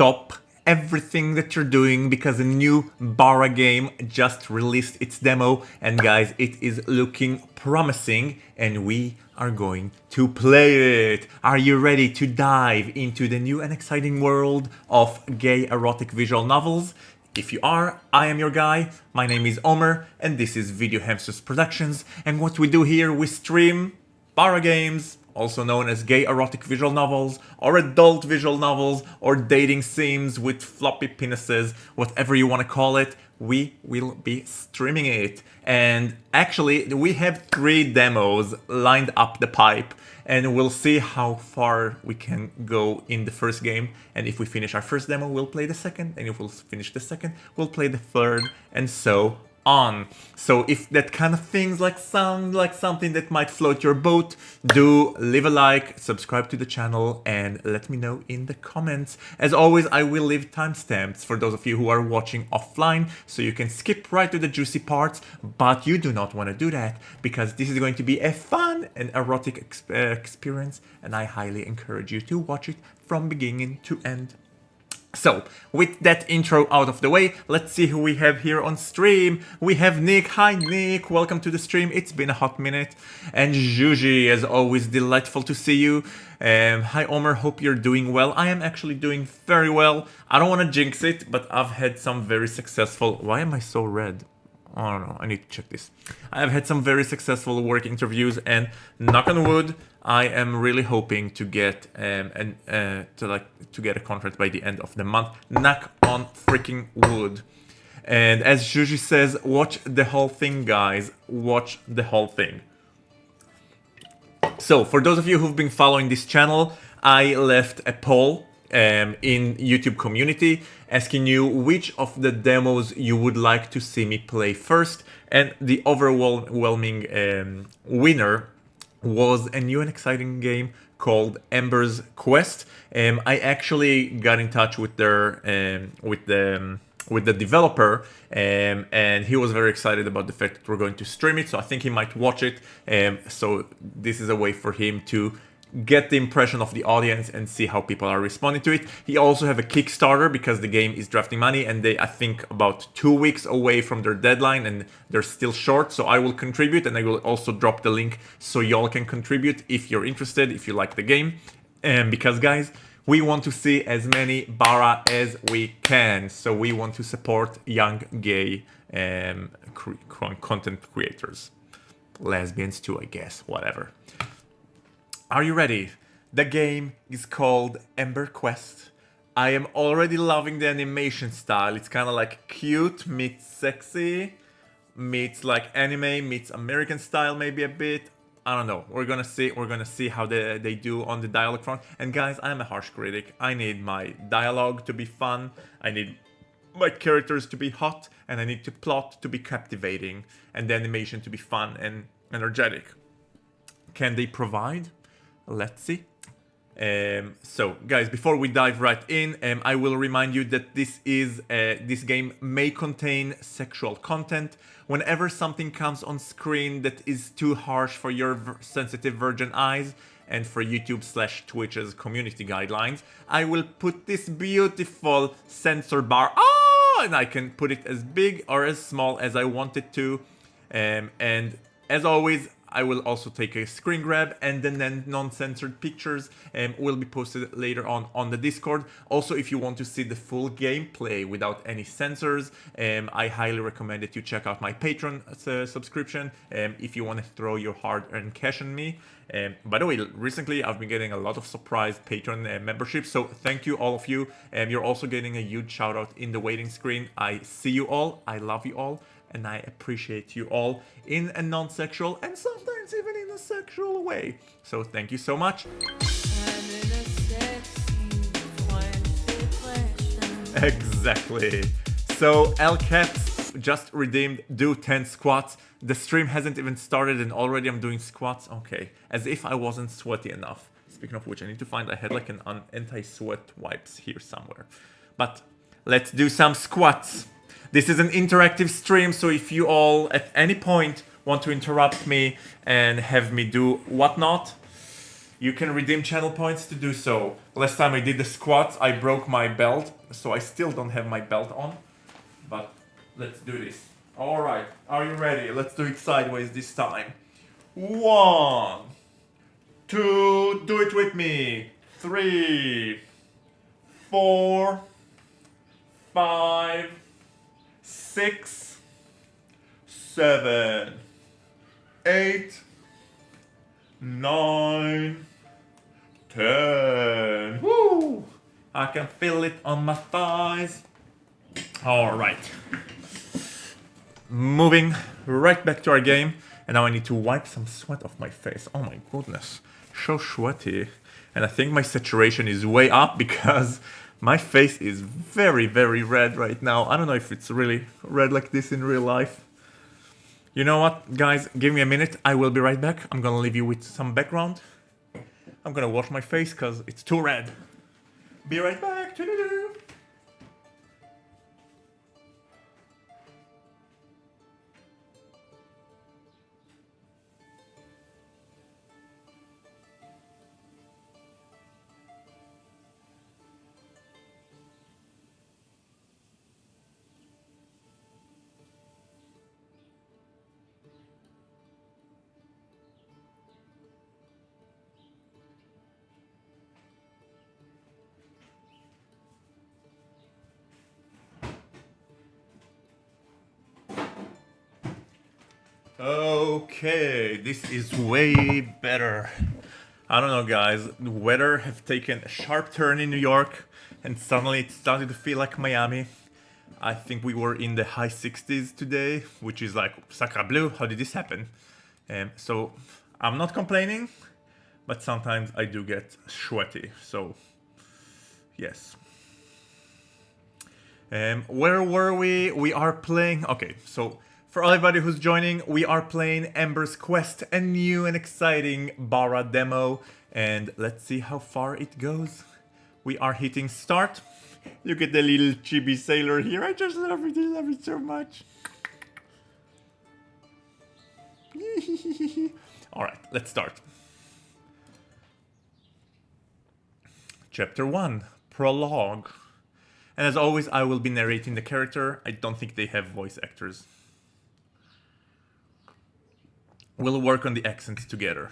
stop everything that you're doing because a new Bara game just released its demo, and guys, it is looking promising and we are going to play it. Are you ready to dive into the new and exciting world of gay erotic visual novels? If you are, I am your guy. My name is Omer and this is VideoHamster's Productions, and what we do here, we stream Bara games, also known as gay erotic visual novels, or adult visual novels, or dating sims with floppy penises, whatever you want to call it, we will be streaming it. And actually, we have 3 demos lined up the pipe, and we'll see how far we can go in the first game. And if we finish our first demo, we'll play the second, and if we'll finish the second, we'll play the third, and so on. So if that kind of things sound like something that might float your boat, do leave a like, subscribe to the channel, and let me know in the comments. As always, I will leave timestamps for those of you who are watching offline, so you can skip right to the juicy parts, but you do not want to do that because this is going to be a fun and erotic experience, and I highly encourage you to watch it from beginning to end. So, with that intro out of the way, let's see who we have here on stream. We have Nick. Hi Nick, welcome to the stream. It's been a hot minute. And Juji, as always, delightful to see you. Hi Omer, hope you're doing well. I am actually doing very well. I don't want to jinx it, but I've had some very successful... Why am I so red? I don't know, I need to check this. I've had some very successful work interviews, and knock on wood, I am really hoping to get to get a contract by the end of the month. Knock on freaking wood. And as Juji says, watch the whole thing, guys. Watch the whole thing. So, for those of you who've been following this channel, I left a poll in YouTube community asking you which of the demos you would like to see me play first, and the overwhelming winner was a new and exciting game called Ember's Quest. I actually got in touch with their with the developer, and he was very excited about the fact that we're going to stream it, so I think he might watch it. So this is a way for him to get the impression of the audience and see how people are responding to it. He also have a Kickstarter because the game is drafting money, and they, I think, about 2 weeks away from their deadline, and they're still short. So I will contribute, and I will also drop the link so y'all can contribute if you're interested, if you like the game. Because guys, we want to see as many Bara as we can. So we want to support young gay content creators. Lesbians too, I guess, whatever. Are you ready? The game is called Ember Quest. I am already loving the animation style. It's kind of like cute meets sexy, meets like anime, meets American style maybe a bit. I don't know. We're gonna see. We're gonna see how they do on the dialogue front. And guys, I'm a harsh critic. I need my dialogue to be fun. I need my characters to be hot, and I need the plot to be captivating, and the animation to be fun and energetic. Can they provide? Let's see. So guys, before we dive right in, I will remind you that this game may contain sexual content. Whenever something comes on screen that is too harsh for your sensitive virgin eyes and for YouTube/Twitch's community guidelines, I will put this beautiful censor bar, and I can put it as big or as small as I want it to. And as always, I will also take a screen grab, and then non-censored pictures will be posted later on the Discord. Also, if you want to see the full gameplay without any censors, I highly recommend that you check out my Patreon subscription if you want to throw your hard-earned cash on me. By the way, recently I've been getting a lot of surprise Patreon memberships, so thank you all of you. You're also getting a huge shout out in the waiting screen. I see you all, I love you all, and I appreciate you all in a non-sexual and sometimes even in a sexual way. So thank you so much. Exactly. So L-Cats just redeemed do 10 squats. The stream hasn't even started and already I'm doing squats. Okay, as if I wasn't sweaty enough. Speaking of which, I need to find, I had like an anti-sweat wipes here somewhere. But let's do some squats. This is an interactive stream, so if you all at any point want to interrupt me and have me do whatnot, you can redeem channel points to do so. Last time I did the squats, I broke my belt, so I still don't have my belt on. But let's do this. Alright, are you ready? Let's do it sideways this time. 1, 2, do it with me. 3, 4, 5, 6, 7, 8, 9, 10. Woo! I can feel it on my thighs. Alright. Moving right back to our game. And now I need to wipe some sweat off my face. Oh my goodness. So sweaty. And I think my saturation is way up because my face is very, very red right now. I don't know if it's really red like this in real life. You know what, guys? Give me a minute. I will be right back. I'm gonna leave you with some background. I'm gonna wash my face because it's too red. Be right back. Okay, this is way better. I don't know, guys. The weather have taken a sharp turn in New York, and suddenly it started to feel like Miami. I think we were in the high 60s today, which is like sacre bleu. How did this happen? So I'm not complaining, but sometimes I do get sweaty. So yes. Where were we? We are playing. Okay, so. For everybody who's joining, we are playing Ember's Quest, a new and exciting Bara demo, and let's see how far it goes. We are hitting start. Look at the little chibi sailor here. I just love it so much. Alright, let's start. Chapter 1, Prologue. And as always, I will be narrating the character. I don't think they have voice actors. We'll work on the accents together.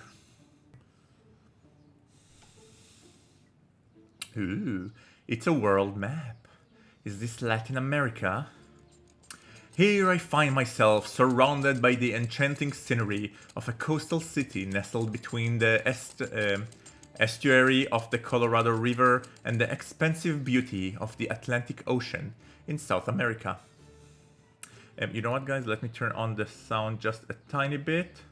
Ooh, it's a world map. Is this Latin America? Here I find myself surrounded by the enchanting scenery of a coastal city nestled between the estuary of the Colorado River and the expansive beauty of the Atlantic Ocean in South America. You know what, guys? Let me turn on the sound just a tiny bit,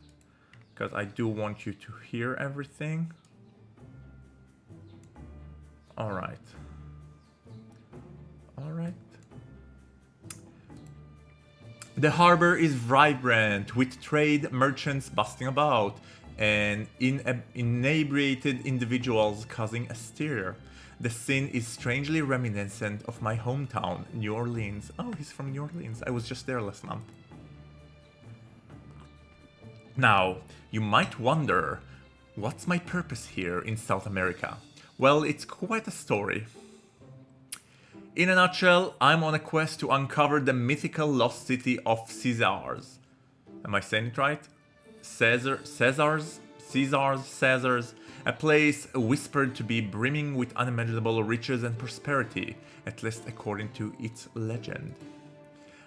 because I do want you to hear everything. Alright. Alright. The harbor is vibrant, with trade merchants busting about, and inebriated individuals causing a stir. The scene is strangely reminiscent of my hometown, New Orleans. Oh, he's from New Orleans. I was just there last month. Now, you might wonder, what's my purpose here in South America? Well, it's quite a story. In a nutshell, I'm on a quest to uncover the mythical lost city of Caesars. Am I saying it right? Caesars, a place whispered to be brimming with unimaginable riches and prosperity, at least according to its legend.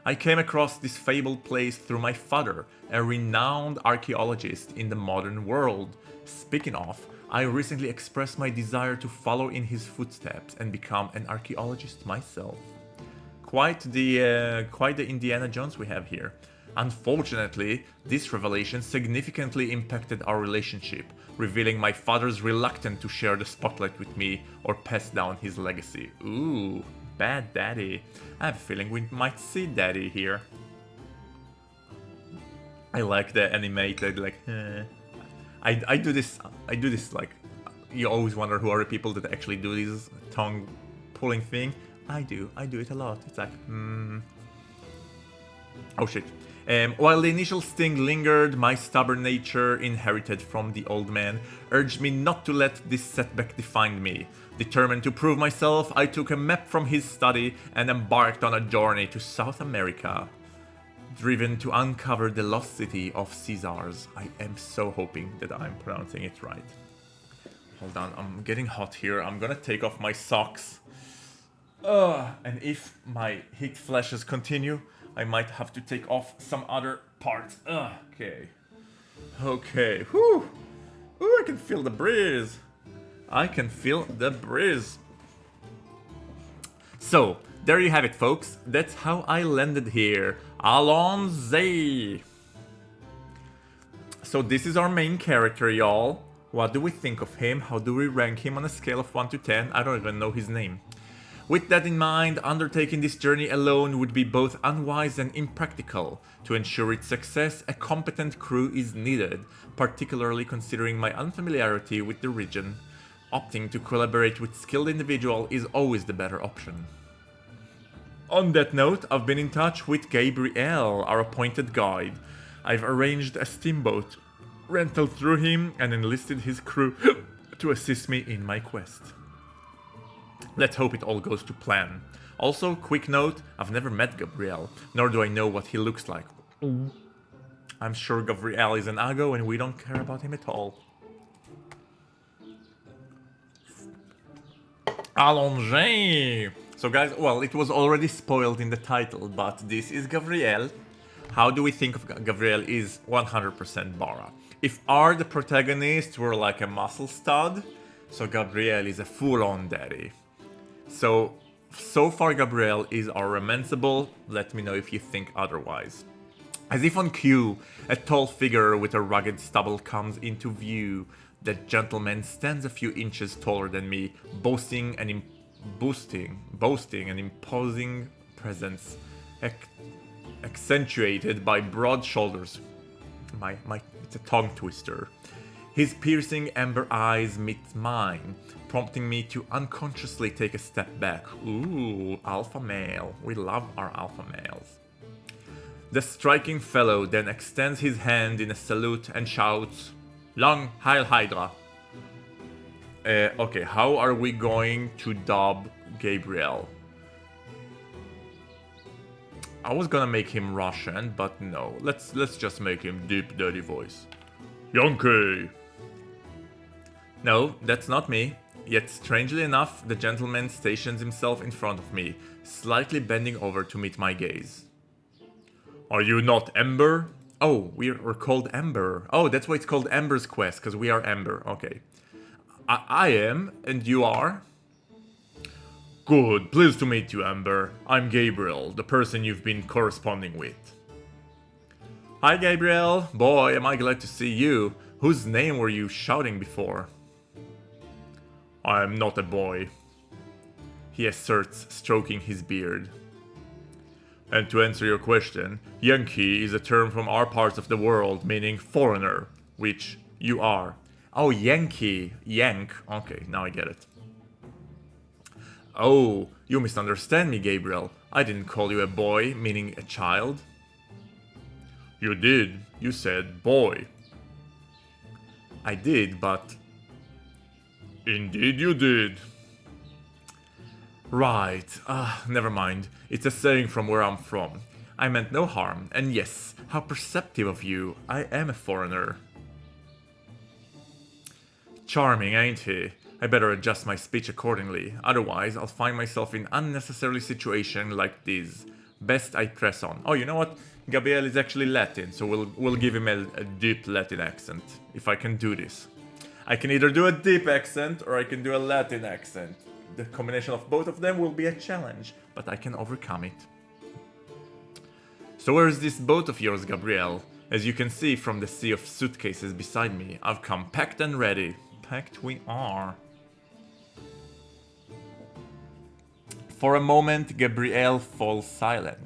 I came across this fabled place through my father, a renowned archaeologist in the modern world. Speaking of, I recently expressed my desire to follow in his footsteps and become an archaeologist myself. Quite the Indiana Jones we have here. Unfortunately, this revelation significantly impacted our relationship, revealing my father's reluctance to share the spotlight with me or pass down his legacy. Ooh, bad daddy. I have a feeling we might see daddy here. I like the animated, like, I do this like, you always wonder who are the people that actually do this tongue pulling thing. I do it a lot. It's like, oh shit. While the initial sting lingered, my stubborn nature, inherited from the old man, urged me not to let this setback define me. Determined to prove myself, I took a map from his study and embarked on a journey to South America, driven to uncover the lost city of Caesars. I am so hoping that I'm pronouncing it right. Hold on, I'm getting hot here. I'm gonna take off my socks. And if my heat flashes continue, I might have to take off some other parts. Okay. Okay. Whew. Ooh, I can feel the breeze. I can feel the breeze. So, there you have it, folks. That's how I landed here. Allons-y. So this is our main character, y'all. What do we think of him? How do we rank him on a scale of 1 to 10? I don't even know his name. With that in mind, undertaking this journey alone would be both unwise and impractical. To ensure its success, a competent crew is needed, particularly considering my unfamiliarity with the region. Opting to collaborate with skilled individual is always the better option. On that note, I've been in touch with Gabriel, our appointed guide. I've arranged a steamboat rental through him and enlisted his crew to assist me in my quest. Let's hope it all goes to plan. Also, quick note, I've never met Gabriel, nor do I know what he looks like. I'm sure Gabriel is an Ago and we don't care about him at all. Allons-y! So guys, well, it was already spoiled in the title, but this is Gabriel. How do we think of Gabriel is 100% Bara. If R, the protagonist, were like a muscle stud, so Gabriel is a full-on daddy. So far Gabriel is our romanceable. Let me know if you think otherwise. As if on cue, a tall figure with a rugged stubble comes into view. That gentleman stands a few inches taller than me, boasting an imposing presence, accentuated by broad shoulders. It's a tongue twister. His piercing amber eyes meet mine, prompting me to unconsciously take a step back. Ooh, alpha male. We love our alpha males. The striking fellow then extends his hand in a salute and shouts, "Long Heil Hydra." Okay, how are we going to dub Gabriel? I was gonna make him Russian, but no. Let's just make him deep, dirty voice. Yankee! No, that's not me. Yet strangely enough, the gentleman stations himself in front of me, slightly bending over to meet my gaze. Are you not Ember? Oh, we're called Ember. Oh, that's why it's called Ember's Quest, because we are Ember. Okay. I am, and you are? Good, pleased to meet you, Ember. I'm Gabriel, the person you've been corresponding with. Hi, Gabriel. Boy, am I glad to see you. Whose name were you shouting before? I am not a boy, he asserts, stroking his beard. And to answer your question, Yankee is a term from our parts of the world meaning foreigner, which you are. Oh, Yankee. Yank. Okay, now I get it. Oh, you misunderstand me, Gabriel. I didn't call you a boy, meaning a child. You did. You said boy. I did, but... Indeed you did. Right. Never mind. It's a saying from where I'm from. I meant no harm, and yes, how perceptive of you. I am a foreigner. Charming, ain't he? I better adjust my speech accordingly, otherwise I'll find myself in unnecessary situation like this. Best I press on. Oh, you know what? Gabriel is actually Latin, so we'll give him a deep Latin accent, if I can do this. I can either do a deep accent, or I can do a Latin accent. The combination of both of them will be a challenge, but I can overcome it. So where's this boat of yours, Gabriel? As you can see from the sea of suitcases beside me, I've come packed and ready. Packed we are. For a moment, Gabriel falls silent,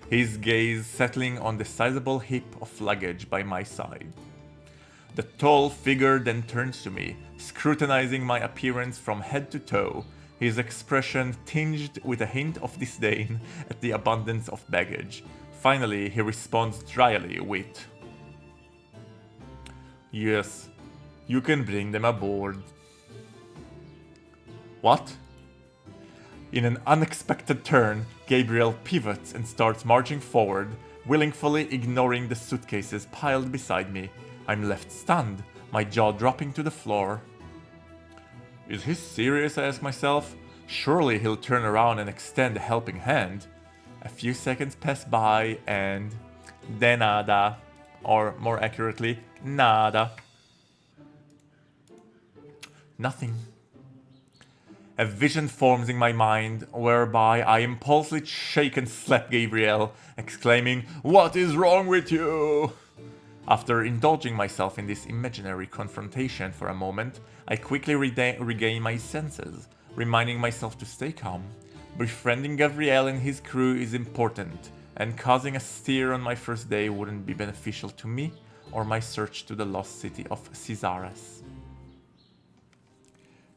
his gaze settling on the sizable heap of luggage by my side. The tall figure then turns to me, scrutinizing my appearance from head to toe, his expression tinged with a hint of disdain at the abundance of baggage. Finally, he responds dryly with, "Yes, you can bring them aboard." What? In an unexpected turn, Gabriel pivots and starts marching forward, willingly ignoring the suitcases piled beside me. I'm left stunned, my jaw dropping to the floor. Is he serious, I ask myself? Surely he'll turn around and extend a helping hand. A few seconds pass by and... de nada. Or more accurately, nada. Nothing. A vision forms in my mind, whereby I impulsively shake and slap Gabriel, exclaiming, "What is wrong with you?" After indulging myself in this imaginary confrontation for a moment, I quickly regain my senses, reminding myself to stay calm. Befriending Gabriel and his crew is important, and causing a stir on my first day wouldn't be beneficial to me or my search to the lost city of Caesarus.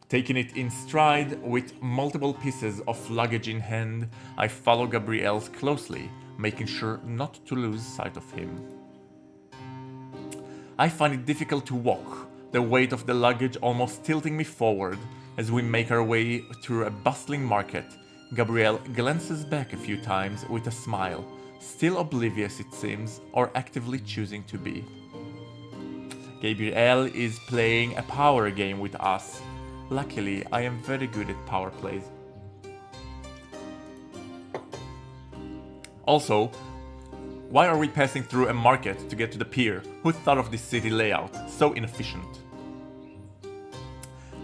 Taking it in stride, with multiple pieces of luggage in hand, I follow Gabriel closely, making sure not to lose sight of him. I find it difficult to walk, the weight of the luggage almost tilting me forward. As we make our way through a bustling market, Gabriel glances back a few times with a smile, still oblivious it seems, or actively choosing to be. Gabriel is playing a power game with us. Luckily, I am very good at power plays. Also, why are we passing through a market to get to the pier? Who thought of this city layout? So inefficient.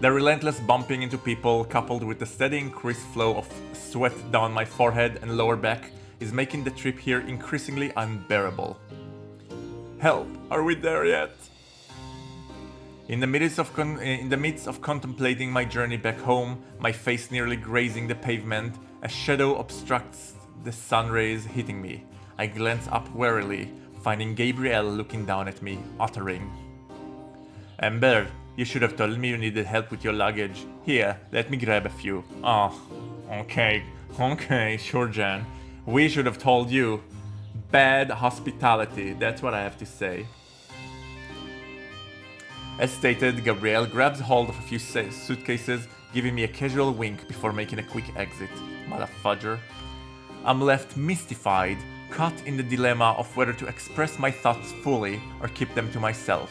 The relentless bumping into people, coupled with the steady increased flow of sweat down my forehead and lower back, is making the trip here increasingly unbearable. Help! Are we there yet? In the midst of contemplating my journey back home, my face nearly grazing the pavement, a shadow obstructs the sun rays hitting me. I glance up warily, finding Gabriel looking down at me, uttering, "Amber, you should have told me you needed help with your luggage. Here, let me grab a few." "Oh, okay, sure, Jan. We should have told you. Bad hospitality, that's what I have to say." As stated, Gabriel grabs hold of a few suitcases, giving me a casual wink before making a quick exit. Motherfudger. I'm left mystified, caught in the dilemma of whether to express my thoughts fully or keep them to myself.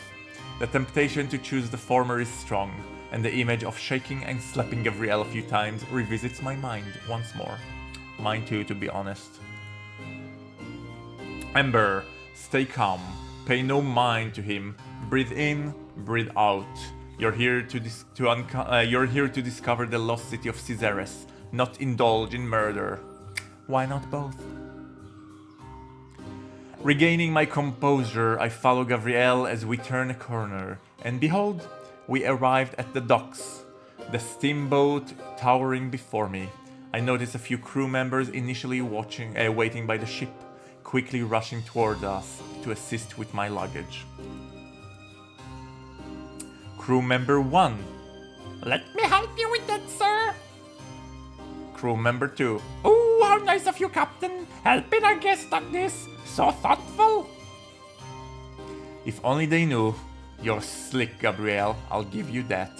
The temptation to choose the former is strong, and the image of shaking and slapping Gabriel a few times revisits my mind once more. Mine too, to be honest. Amber, stay calm. Pay no mind to him. Breathe in, breathe out. You're here to discover the lost city of Caesarus, not indulge in murder. Why not both? Regaining my composure, I follow Gabriel as we turn a corner, and behold, we arrived at the docks. The steamboat towering before me. I notice a few crew members initially waiting by the ship, quickly rushing toward us to assist with my luggage. Crew member 1. "Let me help you with that, sir." Crew member 2. "Oh, how nice of you, Captain, helping our guest like this. So thoughtful." If only they knew. You're slick, Gabriel, I'll give you that.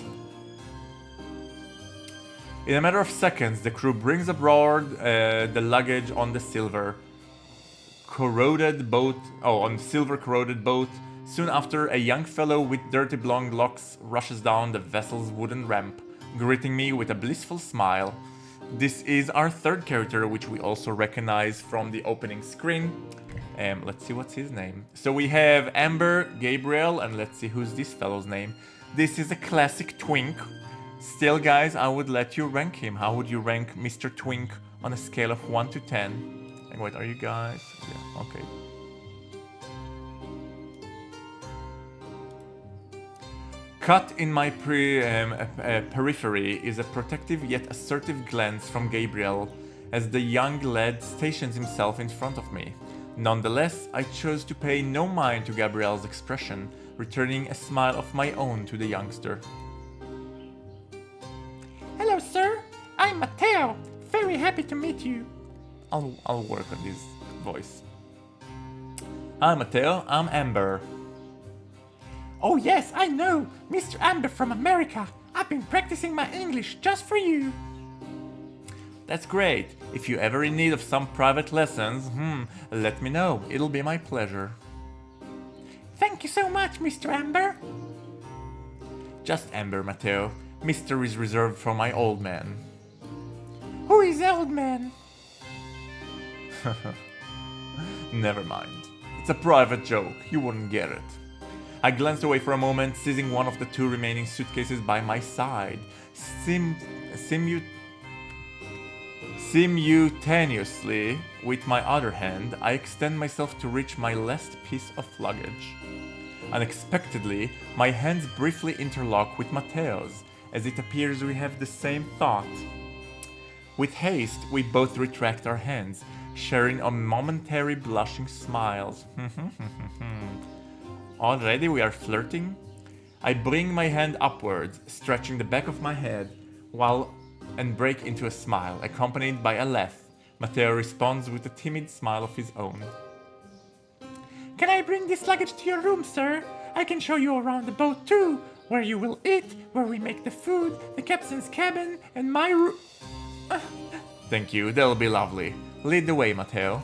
In a matter of seconds, the crew brings aboard the luggage on the silver corroded boat. Soon after, a young fellow with dirty blonde locks rushes down the vessel's wooden ramp, greeting me with a blissful smile. This is our third character, which we also recognize from the opening screen. Let's see what's his name. So we have Amber, Gabriel, and let's see who's this fellow's name. This is a classic twink. Still, guys, I would let you rank him. How would you rank Mr. Twink on a scale of 1 to 10? And wait, are you guys? Yeah, okay. Cut in my periphery is a protective yet assertive glance from Gabriel as the young lad stations himself in front of me. Nonetheless, I chose to pay no mind to Gabriel's expression, returning a smile of my own to the youngster. "Hello, sir. I'm Mateo. Very happy to meet you." I'll work on this voice. Hi Mateo, I'm Amber. Oh yes, I know! Mr. Amber from America! I've been practicing my English just for you! That's great. If you're ever in need of some private lessons, let me know. It'll be my pleasure. Thank you so much, Mr. Amber! Just Amber, Mateo. Mr. is reserved for my old man. Who is old man? Never mind. It's a private joke. You wouldn't get it. I glanced away for a moment, seizing one of the two remaining suitcases by my side. Simultaneously, with my other hand, I extend myself to reach my last piece of luggage. Unexpectedly, my hands briefly interlock with Mateo's, as it appears we have the same thought. With haste, we both retract our hands, sharing a momentary blushing smiles. Already we are flirting? I bring my hand upwards, stretching the back of my head, and break into a smile, accompanied by a laugh. Mateo responds with a timid smile of his own. Can I bring this luggage to your room, sir? I can show you around the boat too, where you will eat, where we make the food, the captain's cabin, and my room. Thank you, that'll be lovely. Lead the way, Mateo.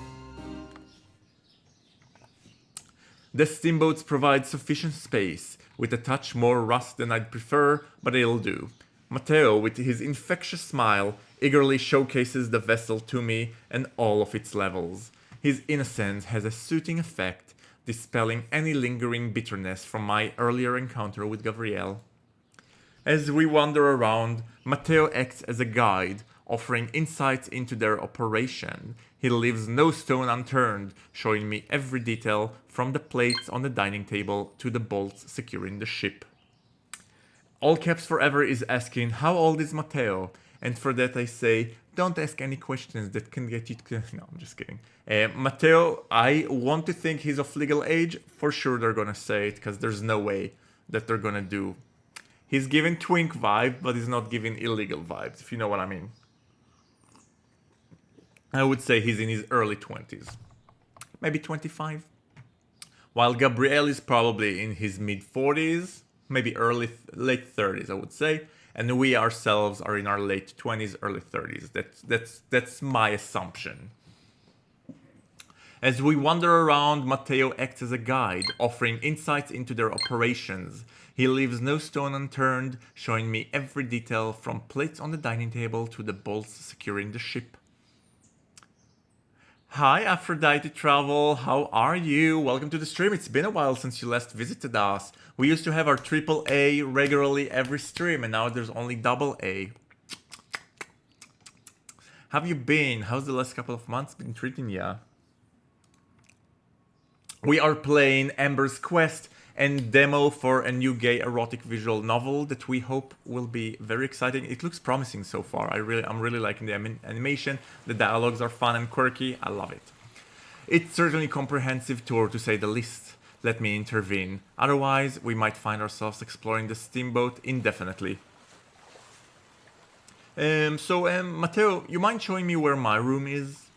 The steamboats provide sufficient space, with a touch more rust than I'd prefer, but it'll do. Mateo, with his infectious smile, eagerly showcases the vessel to me and all of its levels. His innocence has a soothing effect, dispelling any lingering bitterness from my earlier encounter with Gabriel. As we wander around, Mateo acts as a guide, offering insights into their operation. He leaves no stone unturned, showing me every detail from the plates on the dining table to the bolts securing the ship. All Caps Forever is asking, how old is Mateo? And for that I say, don't ask any questions that can get you to... No, I'm just kidding. Mateo, I want to think he's of legal age. For sure they're gonna say it, because there's no way that they're gonna do... He's giving twink vibe, but he's not giving illegal vibes, if you know what I mean. I would say he's in his early 20s. Maybe 25. While Gabriel is probably in his mid-40s, maybe late 30s, I would say. And we ourselves are in our late 20s, early 30s. That's my assumption. As we wander around, Mateo acts as a guide, offering insights into their operations. He leaves no stone unturned, showing me every detail from plates on the dining table to the bolts securing the ship. Hi Aphrodite Travel, how are you? Welcome to the stream. It's been a while since you last visited us. We used to have our AAA regularly every stream, and now there's only AA. Have you been? How's the last couple of months been treating ya? We are playing Amber's Quest and demo for a new gay erotic visual novel that we hope will be very exciting. It looks promising so far. I'm really liking the animation. The dialogues are fun and quirky. I love it. It's certainly a comprehensive tour to say the least. Let me intervene. Otherwise, we might find ourselves exploring the steamboat indefinitely. Mateo, you mind showing me where my room is?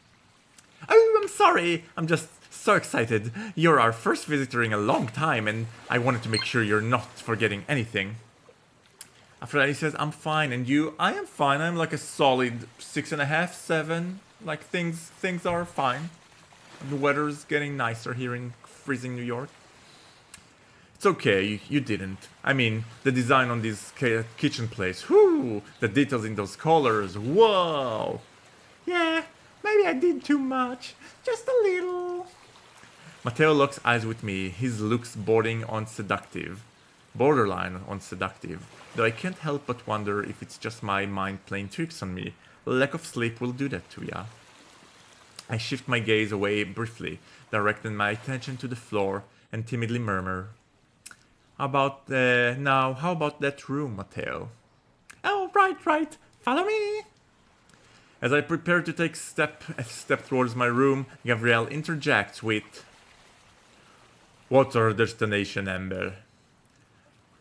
Oh, I'm sorry. I'm just so excited. You're our first visitor in a long time, and I wanted to make sure you're not forgetting anything. Aphrodite says, I'm fine, and you? I am fine. I'm like a solid 6.5, 7. Like things are fine. The weather's getting nicer here in freezing New York. It's okay, you didn't. I mean, the design on this kitchen place, whoo! The details in those colors, whoa! Yeah, maybe I did too much. Just a little. Mateo locks eyes with me, his looks borderline on seductive, though I can't help but wonder if it's just my mind playing tricks on me. Lack of sleep will do that to ya. I shift my gaze away briefly, directing my attention to the floor, and timidly murmur, how about that room, Mateo? Oh, right, follow me. As I prepare to take a step towards my room, Gabriel interjects with, what's our destination, Amber?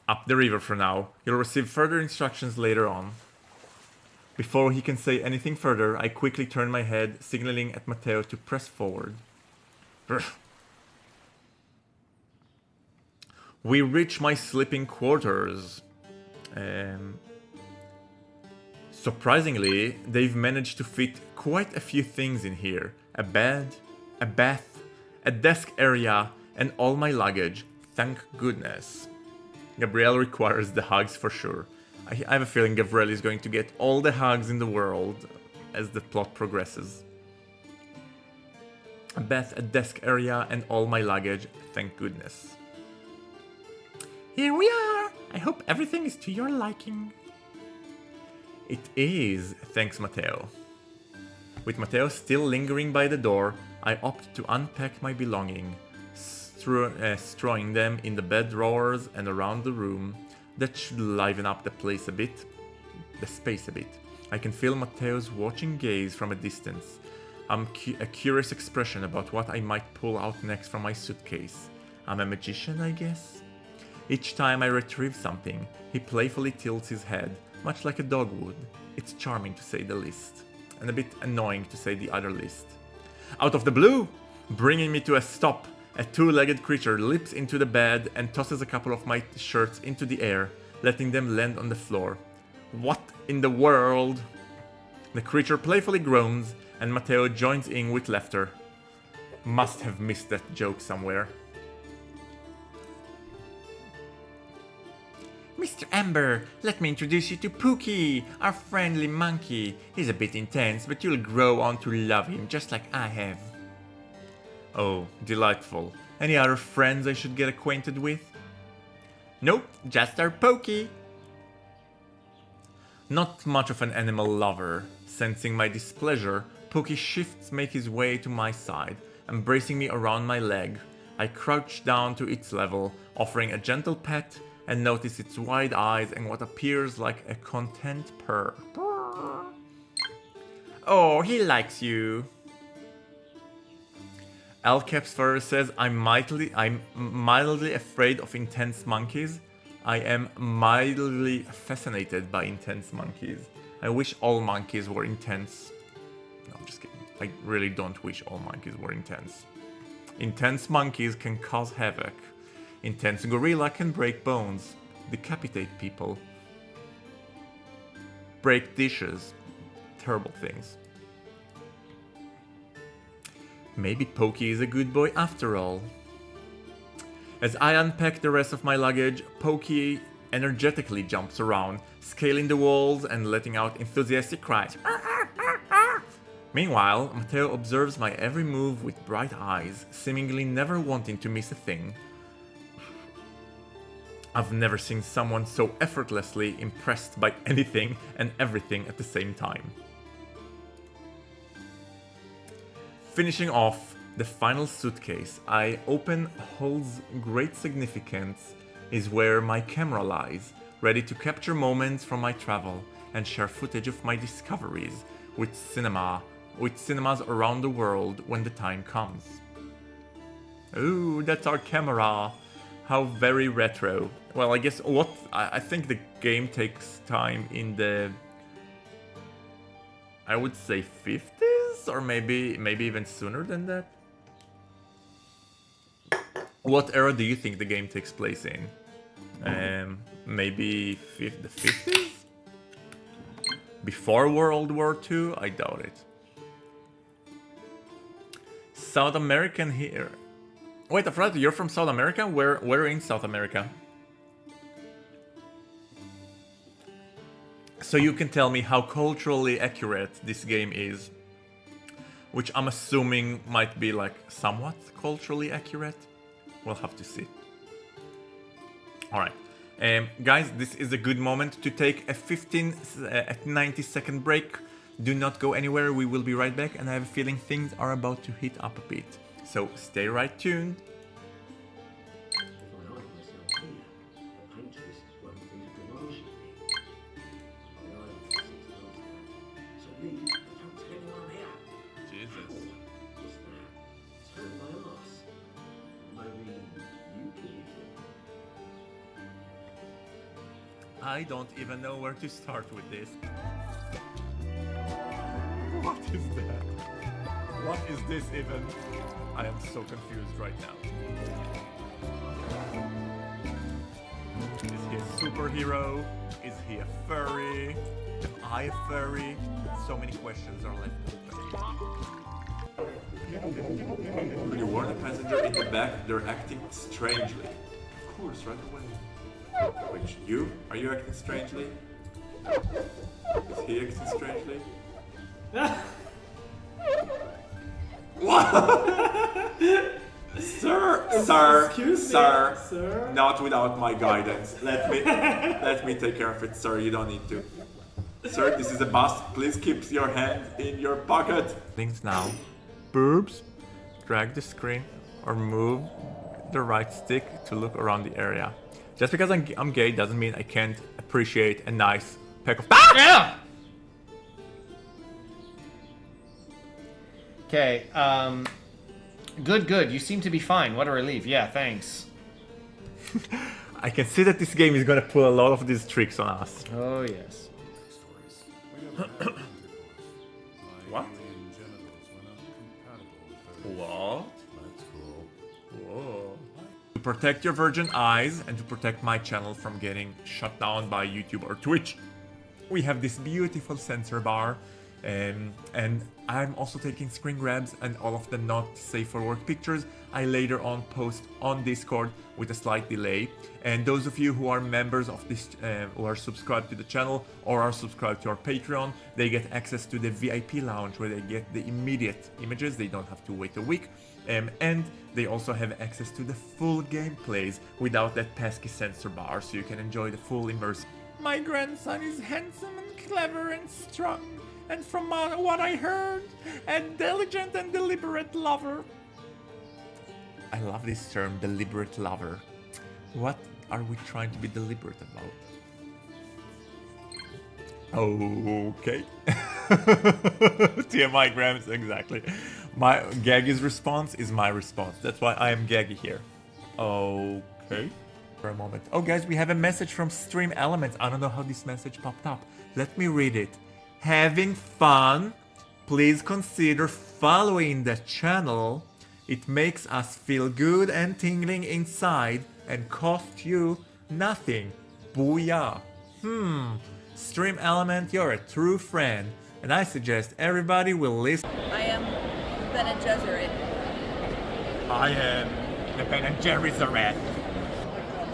Up the river for now. You'll receive further instructions later on. Before he can say anything further, I quickly turn my head, signaling at Mateo to press forward. We reach my sleeping quarters. Surprisingly, they've managed to fit quite a few things in here. A bed, a bath, a desk area, and all my luggage. Thank goodness. Gabriel requires the hugs for sure. I have a feeling Gabriel is going to get all the hugs in the world as the plot progresses. A bath, a desk area, and all my luggage. Thank goodness. Here we are! I hope everything is to your liking. It is, thanks Mateo. With Mateo still lingering by the door, I opt to unpack my belongings, throwing them in the bed drawers and around the room. That should liven up the space a bit. I can feel Mateo's watching gaze from a distance. A curious expression about what I might pull out next from my suitcase. I'm a magician, I guess? Each time I retrieve something, he playfully tilts his head, much like a dog would. It's charming to say the least, and a bit annoying to say the other least. Out of the blue, bringing me to a stop, a two-legged creature leaps into the bed and tosses a couple of my shirts into the air, letting them land on the floor. What in the world? The creature playfully groans, and Mateo joins in with laughter. Must have missed that joke somewhere. Mr. Amber, let me introduce you to Pookie, our friendly monkey. He's a bit intense, but you'll grow on to love him just like I have. Oh, delightful. Any other friends I should get acquainted with? Nope, just our Pokey. Not much of an animal lover. Sensing my displeasure, Pookie shifts make his way to my side, embracing me around my leg. I crouch down to its level, offering a gentle pet, and notice its wide eyes and what appears like a content purr. Oh, he likes you. Alcap's fur says I'm mildly afraid of intense monkeys. I am mildly fascinated by intense monkeys. I wish all monkeys were intense. No, I'm just kidding. I really don't wish all monkeys were intense. Intense monkeys can cause havoc. Intense gorilla can break bones, decapitate people, break dishes. Terrible things. Maybe Pokey is a good boy after all. As I unpack the rest of my luggage, Pokey energetically jumps around, scaling the walls and letting out enthusiastic cries. Meanwhile, Mateo observes my every move with bright eyes, seemingly never wanting to miss a thing. I've never seen someone so effortlessly impressed by anything and everything at the same time. Finishing off the final suitcase, I open holds great significance is where my camera lies, ready to capture moments from my travel and share footage of my discoveries with cinemas around the world when the time comes. Ooh, that's our camera. How very retro. Well, I guess I think the game takes time in the, I would say 50s, or maybe even sooner than that. What era do you think the game takes place in? Maybe the 50s? Before World War II? I doubt it. South American here. Wait, I forgot, you're from South America? Where in South America? So you can tell me how culturally accurate this game is. Which I'm assuming might be like somewhat culturally accurate. We'll have to see. Alright. Guys, this is a good moment to take a 90 second break. Do not go anywhere, we will be right back, and I have a feeling things are about to heat up a bit. So stay right tuned. I don't even know where to start with this. What is that? What is this even? I am so confused right now. Is he a superhero? Is he a furry? Am I a furry? So many questions are left open. When you warn a passenger in the back, they're acting strangely. Of course, right away. Which, you? Are you acting strangely? Is he acting strangely? What? Sir, not without my guidance. Let me take care of it, sir. You don't need to. Sir, this is a bus. Please keep your hand in your pocket. Things now. Boobs. Drag the screen or move the right stick to look around the area. Just because I'm gay doesn't mean I can't appreciate a nice peck of. Yeah. Okay. Good. You seem to be fine. What a relief. Yeah, thanks. I can see that this game is gonna pull a lot of these tricks on us. Oh yes. What? What? Whoa. To protect your virgin eyes and to protect my channel from getting shut down by YouTube or Twitch, we have this beautiful censor bar, and I'm also taking screen grabs and all of the not safe for work pictures I later on post on Discord with a slight delay. And those of you who are members of this, who are subscribed to the channel or are subscribed to our Patreon, they get access to the VIP lounge where they get the immediate images, they don't have to wait a week. And they also have access to the full gameplays without that pesky censor bar, so you can enjoy the full immersive. My grandson is handsome and clever and strong, and from what I heard, a diligent and deliberate lover. I love this term, deliberate lover. What are we trying to be deliberate about? Okay. TMI grams, exactly. My Gaggy's response is my response. That's why I am Gaggy here. Okay. For a moment. Oh guys, we have a message from Stream Elements. I don't know how this message popped up. Let me read it. Having fun? Please consider following the channel. It makes us feel good and tingling inside and cost you nothing. Booyah. Stream Element, you're a true friend. And I suggest everybody will listen. I am Bene Gesserit. I am the Ben & Jerry's Zareth.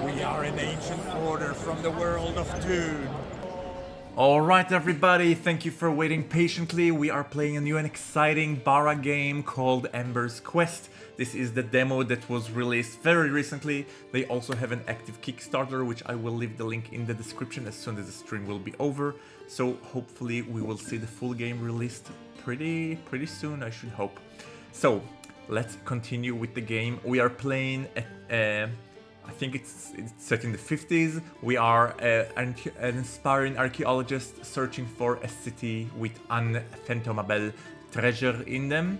We are an ancient order from the world of Dune. Alright everybody, thank you for waiting patiently. We are playing a new and exciting Bara game called Ember's Quest. This is the demo that was released very recently. They also have an active Kickstarter, which I will leave the link in the description as soon as the stream will be over. So hopefully we will see the full game released pretty soon, I should hope. So let's continue with the game. We are playing I think it's set in the 50s. We are an inspiring archaeologist searching for a city with unfathomable treasure in them.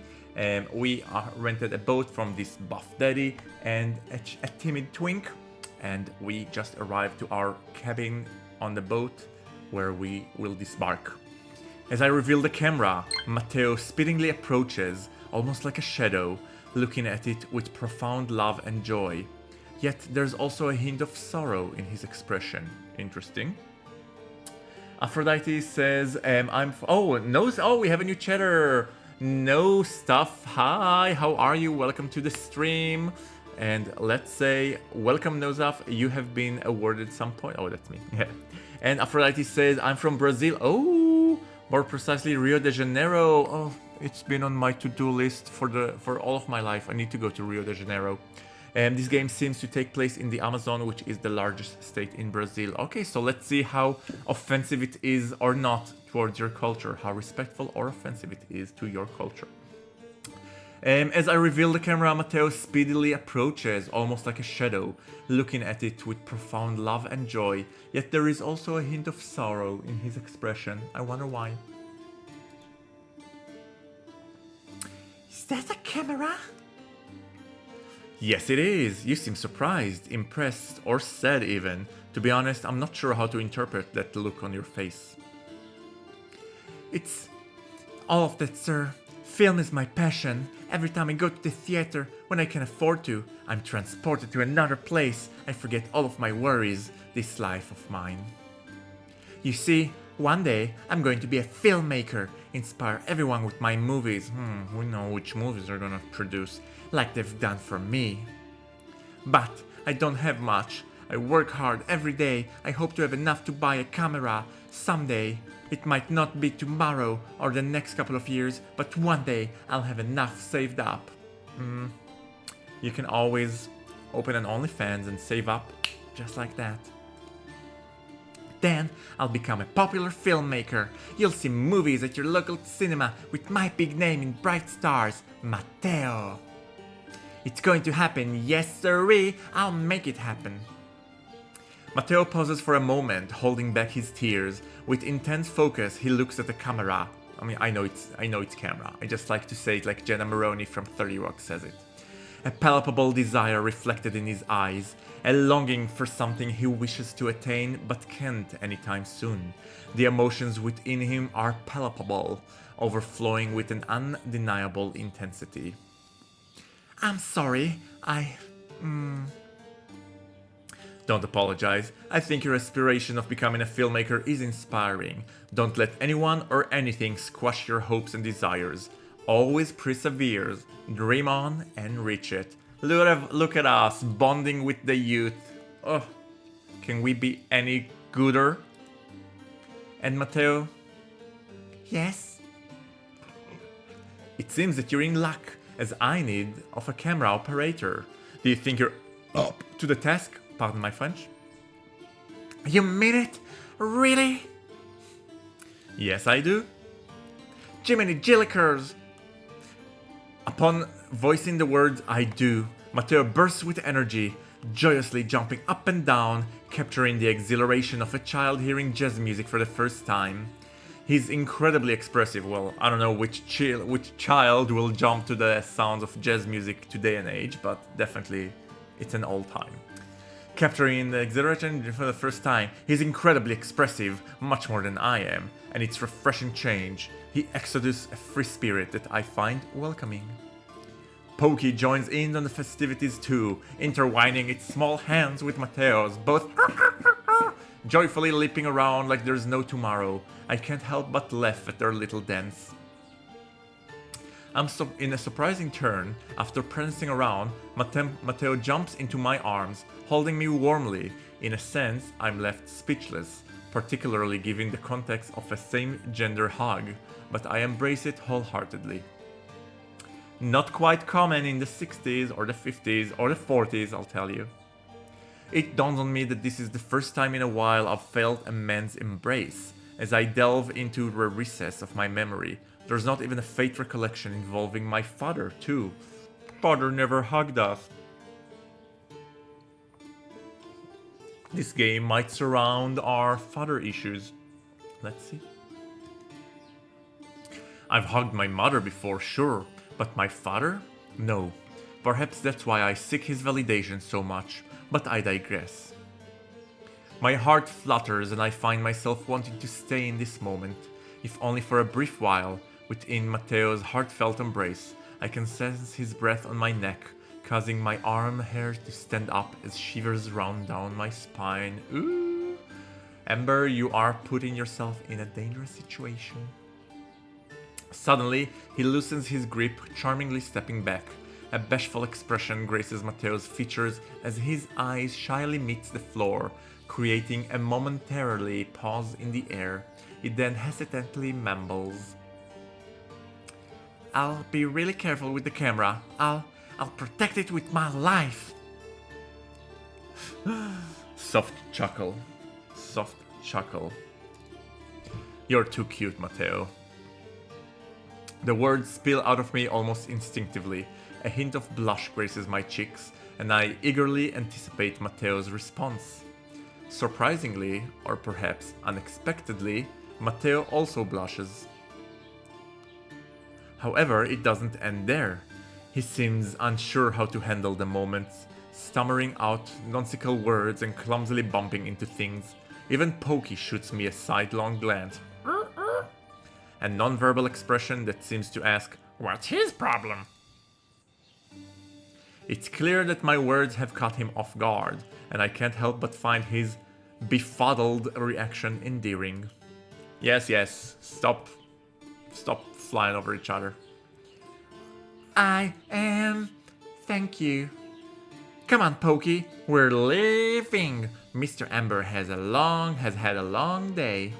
We rented a boat from this buff daddy and a timid twink, and we just arrived to our cabin on the boat where we will disembark. As I reveal the camera, Mateo speedingly approaches, almost like a shadow, looking at it with profound love and joy. Yet there's also a hint of sorrow in his expression. Interesting. Aphrodite says, we have a new chatter. No stuff. Hi, how are you? Welcome to the stream. And let's say, welcome Nozaf. You have been awarded some point. Oh, that's me. Yeah. And Aphrodite says, I'm from Brazil. Oh, more precisely Rio de Janeiro. Oh, it's been on my to-do list for all of my life. I need to go to Rio de Janeiro. This game seems to take place in the Amazon, which is the largest state in Brazil. Okay, so let's see how offensive it is or not towards your culture, how respectful or offensive it is to your culture. As I reveal the camera, Mateo speedily approaches, almost like a shadow, looking at it with profound love and joy, yet there is also a hint of sorrow in his expression. I wonder why. Is that a camera? Yes, it is. You seem surprised, impressed, or sad even. To be honest, I'm not sure how to interpret that look on your face. It's all of that, sir. Film is my passion, Every time I go to the theater, when I can afford to, I'm transported to another place. I forget all of my worries, this life of mine. You see, one day I'm going to be a filmmaker, inspire everyone with my movies. We know which movies they're gonna produce, like they've done for me. But I don't have much. I work hard every day. I hope to have enough to buy a camera someday. It might not be tomorrow or the next couple of years, but one day I'll have enough saved up. You can always open an OnlyFans and save up just like that. Then I'll become a popular filmmaker. You'll see movies at your local cinema with my big name in bright stars, Mateo. It's going to happen, yes sirree, I'll make it happen. Mateo pauses for a moment, holding back his tears. With intense focus, he looks at the camera. I know it's camera. I just like to say it like Jenna Maroney from 30 Rock says it. A palpable desire reflected in his eyes, a longing for something he wishes to attain but can't anytime soon. The emotions within him are palpable, overflowing with an undeniable intensity. I'm sorry, Don't apologize. I think your aspiration of becoming a filmmaker is inspiring. Don't let anyone or anything squash your hopes and desires. Always persevere, dream on and reach it. Look at us, bonding with the youth. Oh, can we be any gooder? And Mateo? Yes? It seems that you're in luck, as I need of a camera operator. Do you think you're up to the task? Pardon my French. You mean it? Really? Yes, I do. Jiminy Jillikers! Upon voicing the words I do, Mateo bursts with energy, joyously jumping up and down, capturing the exhilaration of a child hearing jazz music for the first time. He's incredibly expressive. Well, I don't know which child will jump to the sounds of jazz music today and age, but definitely it's an old time. Capturing the exhilaration for the first time, he's incredibly expressive, much more than I am, and it's refreshing change. He exudes a free spirit that I find welcoming. Pokey joins in on the festivities too, intertwining its small hands with Mateo's, both joyfully leaping around like there's no tomorrow. I can't help but laugh at their little dance. In a surprising turn, after prancing around, Mateo jumps into my arms, holding me warmly. In a sense, I'm left speechless, particularly given the context of a same-gender hug, but I embrace it wholeheartedly. Not quite common in the 60s or the 50s or the 40s, I'll tell you. It dawns on me that this is the first time in a while I've felt a man's embrace. As I delve into the recess of my memory, there's not even a faint recollection involving my father, too. Father never hugged us. This game might surround our father issues. Let's see. I've hugged my mother before, sure, but my father? No. Perhaps that's why I seek his validation so much, but I digress. My heart flutters and I find myself wanting to stay in this moment, if only for a brief while. Within Mateo's heartfelt embrace, I can sense his breath on my neck, causing my arm hair to stand up as shivers run down my spine. Ooh! Amber, you are putting yourself in a dangerous situation. Suddenly, he loosens his grip, charmingly stepping back. A bashful expression graces Mateo's features as his eyes shyly meet the floor, creating a momentarily pause in the air. He then hesitantly mumbles, I'll be really careful with the camera. I'll protect it with my life. Soft chuckle. Soft chuckle. You're too cute, Mateo. The words spill out of me almost instinctively. A hint of blush graces my cheeks, and I eagerly anticipate Mateo's response. Surprisingly, or perhaps unexpectedly, Mateo also blushes. However, it doesn't end there. He seems unsure how to handle the moment, stammering out nonsensical words and clumsily bumping into things. Even Pokey shoots me a sidelong glance. A non-verbal expression that seems to ask, what's his problem? It's clear that my words have caught him off guard, and I can't help but find his befuddled reaction endearing. Yes, stop flying over each other. Thank you. Come on, Pokey, we're leaving. Mr. Amber has had a long day.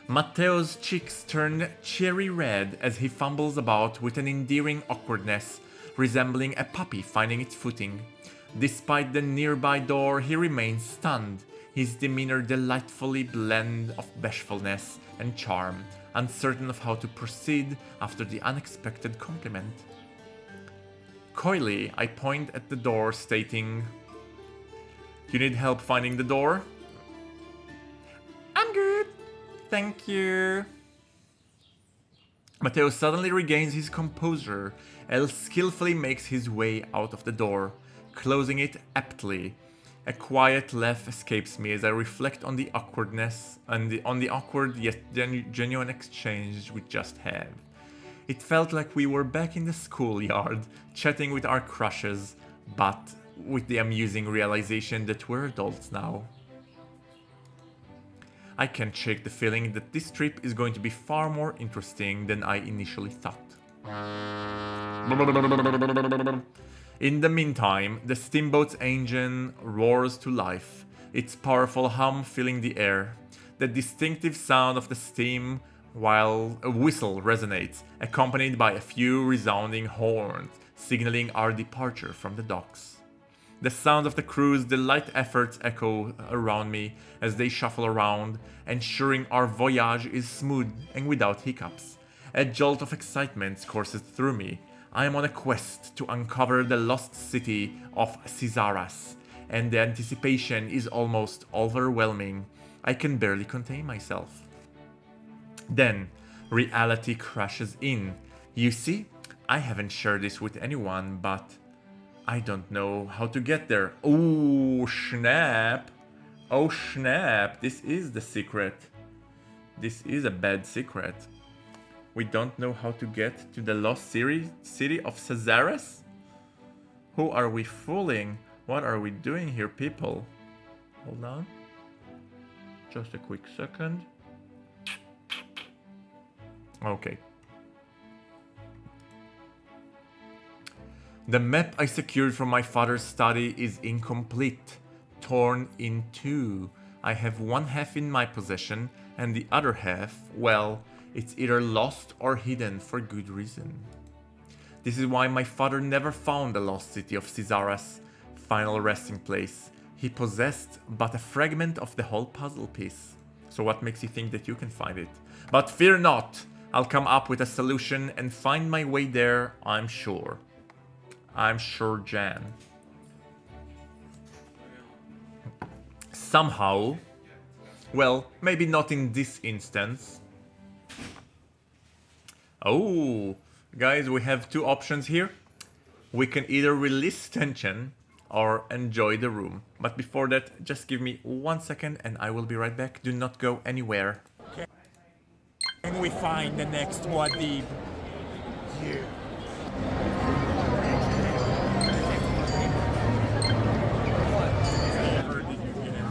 Mateo's cheeks turn cherry red as he fumbles about with an endearing awkwardness, resembling a puppy finding its footing. Despite the nearby door, he remains stunned, his demeanor delightfully blend of bashfulness and charm, uncertain of how to proceed after the unexpected compliment. Coyly, I point at the door, stating, "You need help finding the door?" "I'm good, thank you." Mateo suddenly regains his composure and skillfully makes his way out of the door, closing it aptly. A quiet laugh escapes me as I reflect on the awkwardness and on the awkward yet genuine exchange we just had. It felt like we were back in the schoolyard, chatting with our crushes, but with the amusing realization that we're adults now. I can't shake the feeling that this trip is going to be far more interesting than I initially thought. In the meantime, the steamboat's engine roars to life, its powerful hum filling the air. The distinctive sound of the steam while a whistle resonates, accompanied by a few resounding horns, signaling our departure from the docks. The sound of the crew's delight efforts echo around me as they shuffle around, ensuring our voyage is smooth and without hiccups. A jolt of excitement courses through me. I am on a quest to uncover the lost city of Cizaras, and the anticipation is almost overwhelming. I can barely contain myself. Then, reality crashes in. You see, I haven't shared this with anyone, but I don't know how to get there. Oh, snap! Oh, snap! This is the secret. This is a bad secret. We don't know how to get to the lost city of Cizaras? Who are we fooling? What are we doing here, people? Hold on. Just a quick second. Okay. The map I secured from my father's study is incomplete, torn in two. I have one half in my possession, and the other half, well, it's either lost or hidden for good reason. This is why my father never found the lost city of Cizaras' final resting place. He possessed but a fragment of the whole puzzle piece. So what makes you think that you can find it? But fear not! I'll come up with a solution and find my way there, I'm sure. I'm sure, Jan. Somehow, well, maybe not in this instance. Oh, guys, we have two options here. We can either release tension or enjoy the room. But before that, just give me 1 second and I will be right back. Do not go anywhere. Can we find the next Muad'Dib? You. Never did you hear?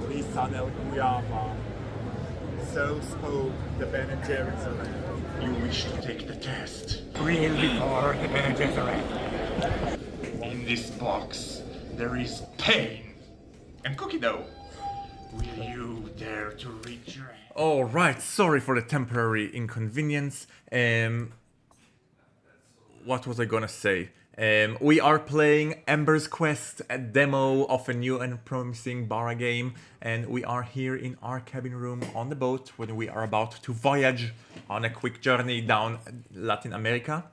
Lisa del Guyava. So spoke the Bene Gesserit. You wish to take the test. Real before the Bene Gesserit. In this box, there is pain and cookie dough. Will you dare to reach your hand? Alright, sorry for the temporary inconvenience. What was I gonna say? We are playing Amber's Quest, a demo of a new and promising Bara game, and we are here in our cabin room on the boat when we are about to voyage on a quick journey down Latin America.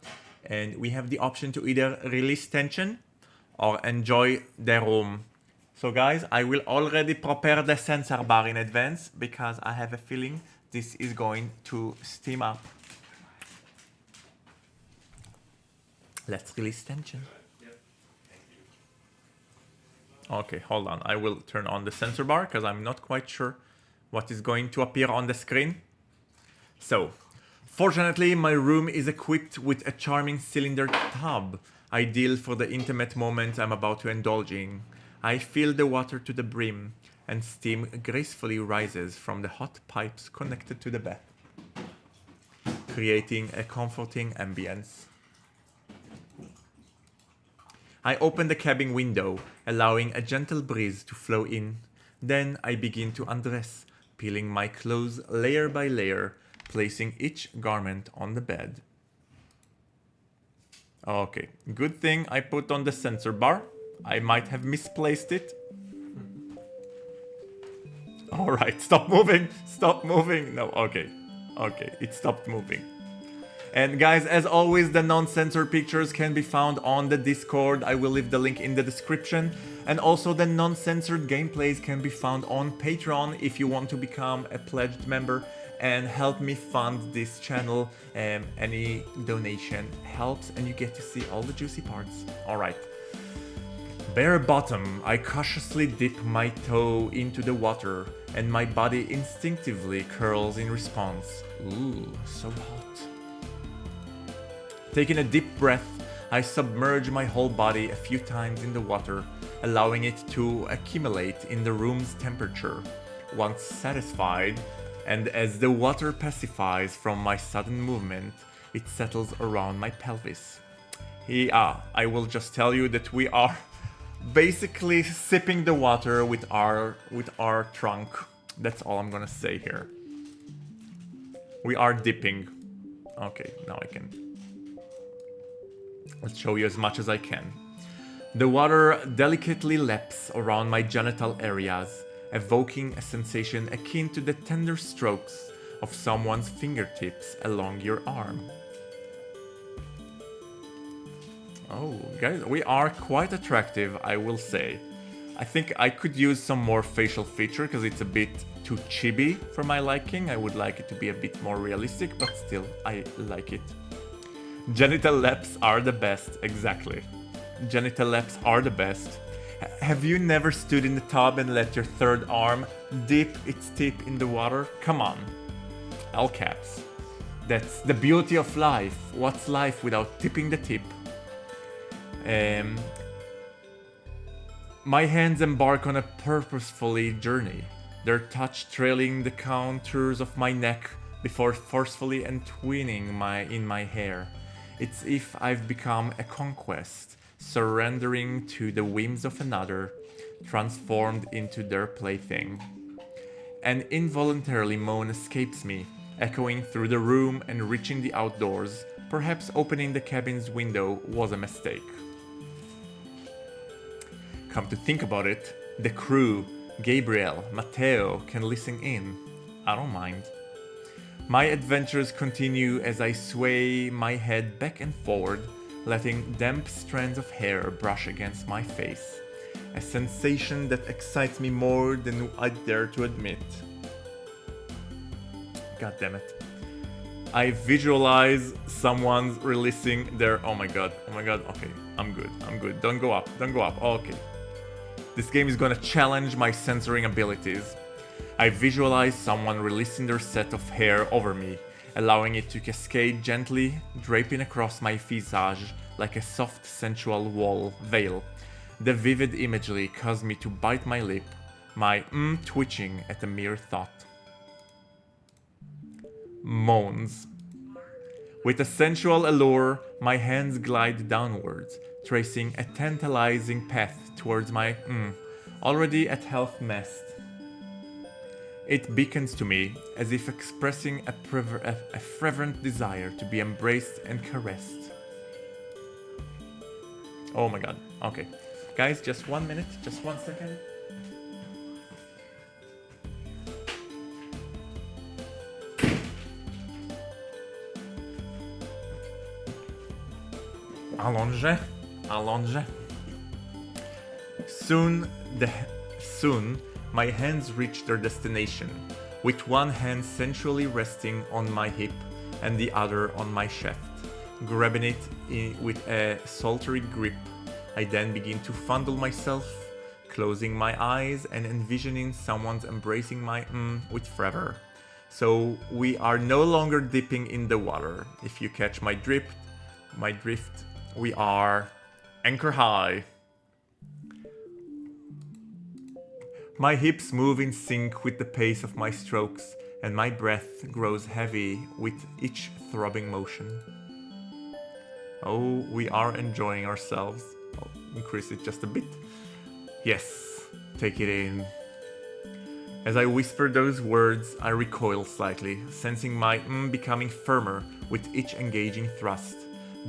And we have the option to either release tension or enjoy the room. So guys, I will already prepare the sensor bar in advance because I have a feeling this is going to steam up. Let's release tension. Okay, hold on. I will turn on the sensor bar because I'm not quite sure what is going to appear on the screen. So, Fortunately, my room is equipped with a charming cylinder tub, ideal for the intimate moment I'm about to indulge in. I fill the water to the brim, and steam gracefully rises from the hot pipes connected to the bath, creating a comforting ambience. I open the cabin window, allowing a gentle breeze to flow in. Then I begin to undress, peeling my clothes layer by layer, placing each garment on the bed. Okay, good thing I put on the sensor bar. I might have misplaced it. Alright, stop moving, stop moving. No, okay, it stopped moving. And guys, as always, the non-censored pictures can be found on the Discord. I will leave the link in the description. And also the non-censored gameplays can be found on Patreon if you want to become a pledged member and help me fund this channel. Any donation helps and you get to see all the juicy parts. Alright. Bare bottom, I cautiously dip my toe into the water and my body instinctively curls in response. Ooh, so hot. Taking a deep breath, I submerge my whole body a few times in the water, allowing it to accumulate in the room's temperature. Once satisfied, and as the water pacifies from my sudden movement, it settles around my pelvis. I will just tell you that we are basically sipping the water with our trunk. That's all I'm gonna say here. We are dipping. Okay, now I can. Let's show you as much as I can. The water delicately laps around my genital areas, evoking a sensation akin to the tender strokes of someone's fingertips along your arm. Oh, guys, we are quite attractive, I will say. I think I could use some more facial feature because it's a bit too chibi for my liking. I would like it to be a bit more realistic, but still, I like it. Genital laps are the best, exactly. Genital laps are the best. Have you never stood in the tub and let your third arm dip its tip in the water? Come on. All caps. That's the beauty of life. What's life without tipping the tip? My hands embark on a purposeful journey, their touch trailing the contours of my neck before forcefully entwining in my hair. It's if I've become a conquest, surrendering to the whims of another, transformed into their plaything. An involuntary moan escapes me, echoing through the room and reaching the outdoors. Perhaps opening the cabin's window was a mistake. Come to think about it, the crew, Gabriel, Mateo, can listen in. I don't mind. My adventures continue as I sway my head back and forward, letting damp strands of hair brush against my face. A sensation that excites me more than I dare to admit. God damn it. I visualize someone's releasing their... Oh my god, okay, I'm good. Don't go up, okay. This game is gonna challenge my censoring abilities. I visualize someone releasing their set of hair over me, allowing it to cascade gently, draping across my visage like a soft sensual veil. The vivid imagery caused me to bite my lip, my twitching at the mere thought. Moans. With a sensual allure, my hands glide downwards, tracing a tantalizing path towards my already at health mast. It beckons to me, as if expressing a fervent desire to be embraced and caressed. Oh my god, okay. Guys, just 1 minute, just 1 second. Allonge. Soon, my hands reach their destination, with one hand sensually resting on my hip and the other on my shaft. Grabbing it with a sultry grip, I then begin to fondle myself, closing my eyes and envisioning someone's embracing my with fervor. So we are no longer dipping in the water. If you catch my drift, we are anchor high. My hips move in sync with the pace of my strokes, and my breath grows heavy with each throbbing motion. Oh, we are enjoying ourselves. I'll increase it just a bit. Yes, take it in. As I whisper those words, I recoil slightly, sensing my becoming firmer with each engaging thrust.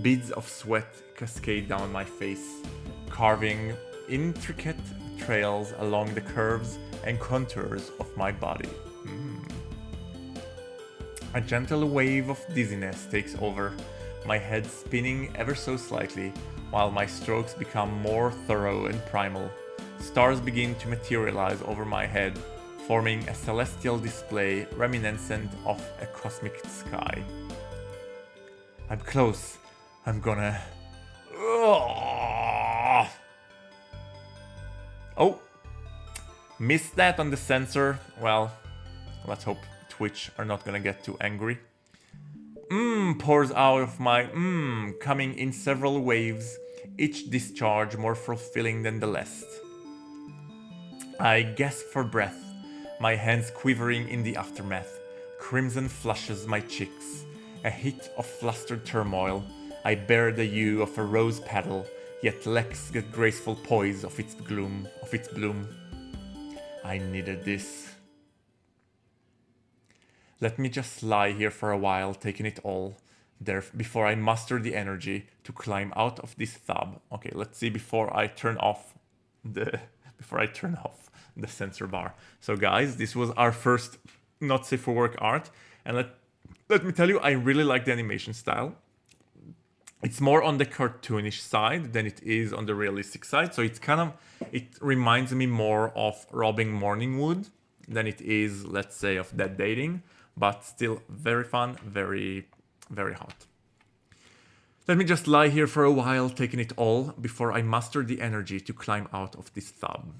Beads of sweat cascade down my face, carving intricate trails along the curves and contours of my body. A gentle wave of dizziness takes over, my head spinning ever so slightly, while my strokes become more thorough and primal. Stars begin to materialize over my head, forming a celestial display reminiscent of a cosmic sky. I'm close. I'm gonna... Oh! Missed that on the sensor. Well, let's hope Twitch are not gonna get too angry. Pours out of my coming in several waves, each discharge more fulfilling than the last. I gasp for breath, my hands quivering in the aftermath. Crimson flushes my cheeks, a hit of flustered turmoil. I bear the hue of a rose petal, yet lacks the graceful poise of its bloom. I needed this. Let me just lie here for a while, taking it all there before I muster the energy to climb out of this tub. Okay, let's see before I turn off the sensor bar. So guys, this was our first not safe for work art, and let me tell you, I really like the animation style. It's more on the cartoonish side than it is on the realistic side. So it reminds me more of Robbing Morningwood than it is, let's say, of Dead Dating, but still very fun, very, very hot. Let me just lie here for a while, taking it all, before I muster the energy to climb out of this tub.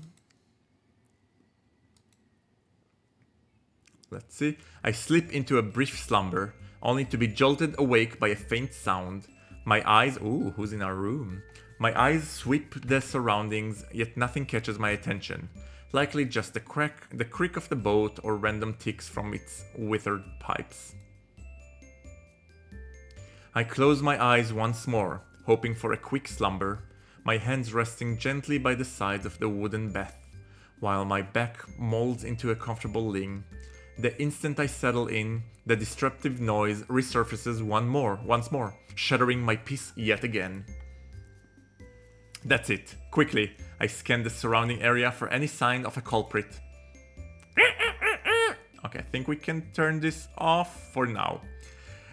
Let's see. I slip into a brief slumber, only to be jolted awake by a faint sound. My eyes... Ooh, who's in our room? My eyes sweep the surroundings, yet nothing catches my attention. Likely just the creak of the boat or random ticks from its withered pipes. I close my eyes once more, hoping for a quick slumber, my hands resting gently by the sides of the wooden bath, while my back molds into a comfortable ling. The instant I settle in, the disruptive noise resurfaces once more, shattering my peace yet again. That's it. Quickly, I scan the surrounding area for any sign of a culprit. Okay, I think we can turn this off for now.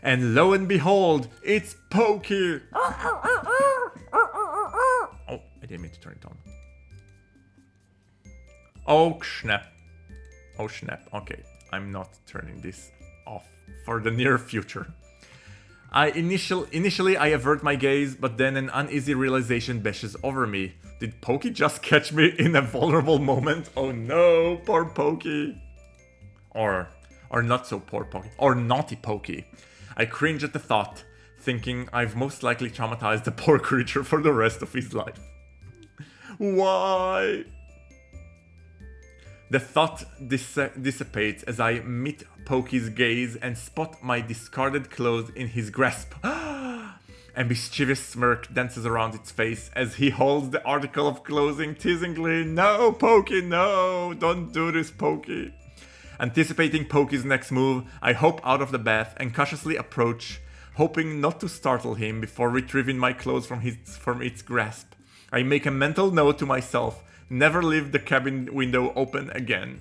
And lo and behold, it's Pokey! Oh, I didn't mean to turn it on. Oh, snap. Oh, snap. Okay, I'm not turning this off for the near future. Initially, I avert my gaze, but then an uneasy realization bashes over me. Did Pokey just catch me in a vulnerable moment? Oh no, poor Pokey. Or not so poor Pokey. Or naughty Pokey. I cringe at the thought, thinking I've most likely traumatized the poor creature for the rest of his life. Why? The thought dissipates as I meet Pokey's gaze and spot my discarded clothes in his grasp. A mischievous smirk dances around its face as he holds the article of clothing teasingly. No, Pokey, no! Don't do this, Pokey! Anticipating Pokey's next move, I hop out of the bath and cautiously approach, hoping not to startle him before retrieving my clothes from its grasp. I make a mental note to myself, never leave the cabin window open again.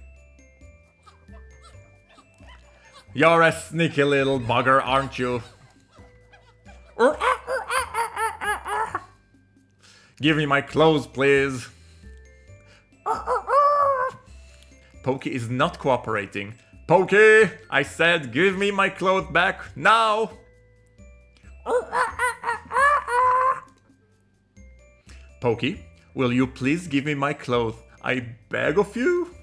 You're a sneaky little bugger, aren't you? Give me my clothes, please. Pokey is not cooperating. Pokey! I said give me my clothes back now! Pokey, will you please give me my clothes? I beg of you?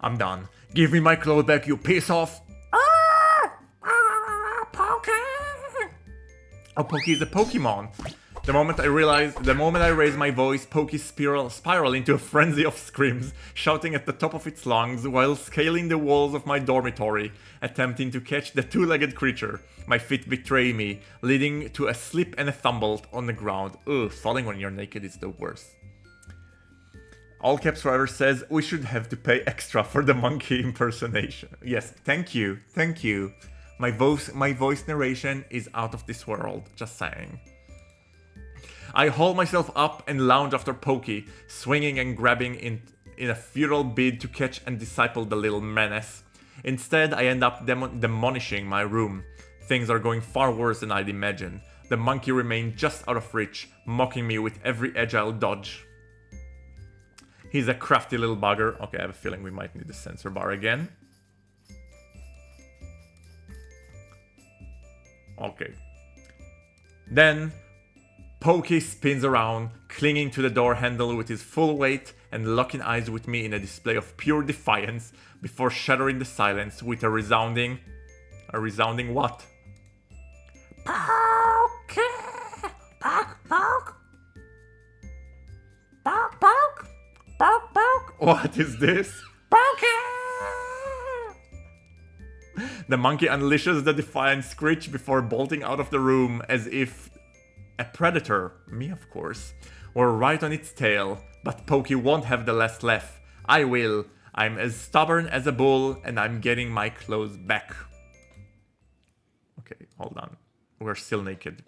I'm done. Give me my clothes back, you piss off! Pokey! Oh, Pokey is a Pokemon. The moment I raise my voice, Pokey spiral into a frenzy of screams, shouting at the top of its lungs while scaling the walls of my dormitory, attempting to catch the two-legged creature. My feet betray me, leading to a slip and a tumble on the ground. Ugh, falling when you're naked is the worst. All Caps Forever says we should have to pay extra for the monkey impersonation. Yes, thank you, thank you. My voice narration is out of this world, just saying. I haul myself up and lounge after Pokey, swinging and grabbing in a futile bid to catch and disciple the little menace. Instead, I end up demolishing my room. Things are going far worse than I'd imagined. The monkey remained just out of reach, mocking me with every agile dodge. He's a crafty little bugger. Okay, I have a feeling we might need the sensor bar again. Okay. Then Pokey spins around, clinging to the door handle with his full weight and locking eyes with me in a display of pure defiance before shattering the silence with a resounding what? Pokey! Poke, poke! Poke, poke! Poke, poke! What is this? Pokey! The monkey unleashes the defiant screech before bolting out of the room as if a predator, me of course, were right on its tail, but Pokey won't have the last laugh. I will. I'm as stubborn as a bull and I'm getting my clothes back. Okay, hold on. We're still naked.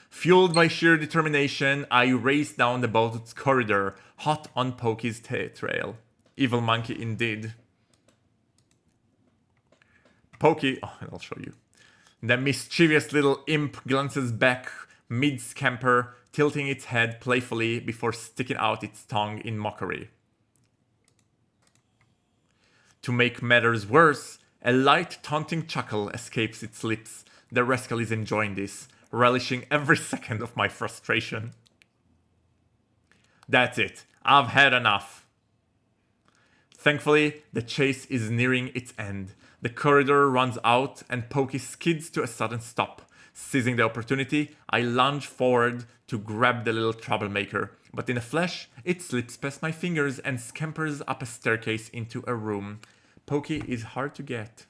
Fueled by sheer determination, I race down the boat's corridor, hot on Pokey's trail. Evil monkey indeed. Pokey, oh, I'll show you. The mischievous little imp glances back mid-scamper, tilting its head playfully before sticking out its tongue in mockery. To make matters worse, a light taunting chuckle escapes its lips. The rascal is enjoying this, relishing every second of my frustration. That's it. I've had enough. Thankfully, the chase is nearing its end. The corridor runs out and Pokey skids to a sudden stop. Seizing the opportunity, I lunge forward to grab the little troublemaker, but in a flash, it slips past my fingers and scampers up a staircase into a room. Pokey is hard to get.